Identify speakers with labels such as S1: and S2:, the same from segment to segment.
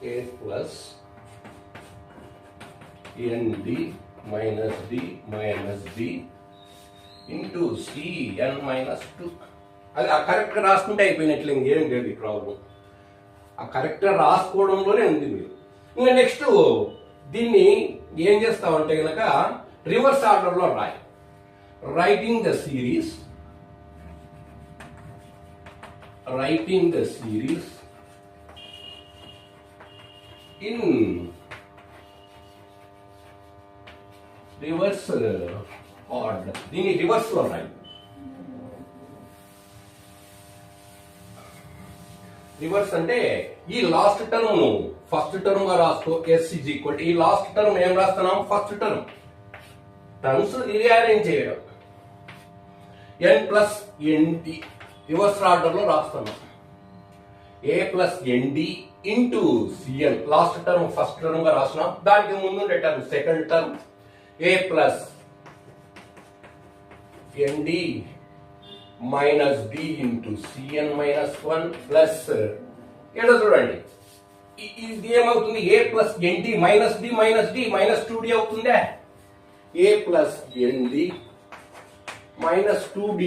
S1: A plus ND minus D minus D into CN minus 2. అది ఆ కరెక్ట్గా రాసుకుంటే అయిపోయినట్లు ఇంకేం లేదు ఈ ప్రాబ్లం. ఆ కరెక్ట్గా రాసుకోవడంలోనే ఉంది మీరు. ఇంకా నెక్స్ట్ దీన్ని ఏం చేస్తామంటే కనుక రివర్స్ ఆర్డర్లో రాయి. Writing the series in reverse order. దీన్ని రివర్స్ లో రాయి. రివర్స్ అంటే ఈ లాస్ట్ టర్మ్ ఫస్ట్ టర్మ్ గా రాసుకో. ఎస్ ఈజ్ ఈక్వల్ ఈ లాస్ట్ టర్మ్ ఏం రాస్తున్నాం? First term. టర్మ్స్ రీఅరేంజ్ చేయడం. N plus ND reverse order లో రాస్తున్నాం. A plus ND into CN last term first term గా రాస్తున్నాం. దానికి ముందు term second term A plus ND minus D into CN minus 1 plus ఏదో చూడండి ఇది ఏమవుతుంది? A plus ND minus D minus 2d అవుతుందా? A plus ND minus 2d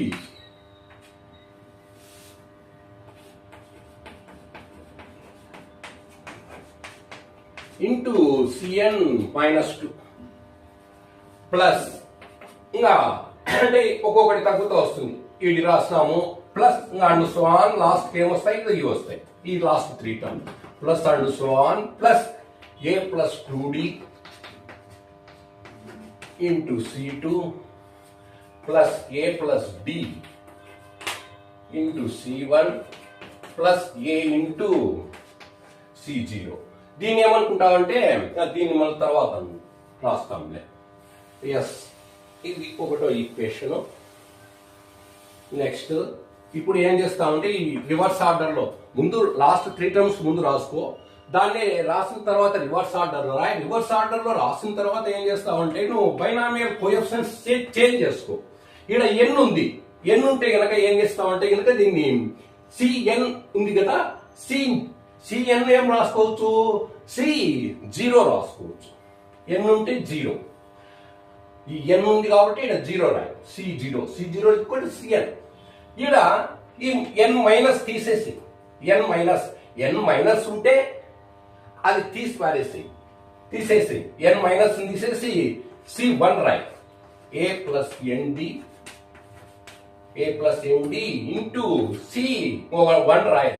S1: into CN minus 2 plus ఇంకా అంటే ఒక్కొక్కటి తగ్గుతూ వస్తుంది. ఇది రాస్తాము plus and so on last ఏమొస్తాయి? ఇవి వస్తాయి. ఈ last 3 term plus and so on plus a plus 2d into C2 plus a plus d into C1 plus a into C0. దీన్ని ఏమనుకుంటామంటే దీన్ని మన తర్వాత రాస్తాంలే. ఎస్, ఇది ఒకటో ఈక్వేషన్. నెక్స్ట్ ఇప్పుడు ఏం చేస్తామంటే ఈ రివర్స్ ఆర్డర్లో ముందు లాస్ట్ 3 టర్మ్స్ ముందు రాసుకో. దాన్ని రాసిన తర్వాత రివర్స్ ఆర్డర్లో రాయి. రివర్స్ ఆర్డర్లో రాసిన తర్వాత ఏం చేస్తావంటే నువ్వు బైనామియల్ కోఎఫిషియెంట్స్ చేంజ్ చేసుకో. ఇక్కడ ఎన్ ఉంది. ఎన్ ఉంటే గనక ఏం చేస్తావంటే గనక దీన్ని సిఎన్ ఉంది కదా, సిఎన్ ఏం రాసుకోవచ్చు? C0 రాసుకోవచ్చు. ఎన్ ఉంటే 0. ఈ ఎన్ ఉంది కాబట్టి ఇక్కడ 0 రాయి. C0 equal to CN. ఇక్కడ ఈ ఎన్ మైనస్ తీసేసి ఎన్ మైనస్ ఉంటే అది తీసేసి ఎన్ మైనస్ తీసేసి C1 రాయి. ఏ ప్లస్ ఎన్డి ఇంటూ C1 రాయి.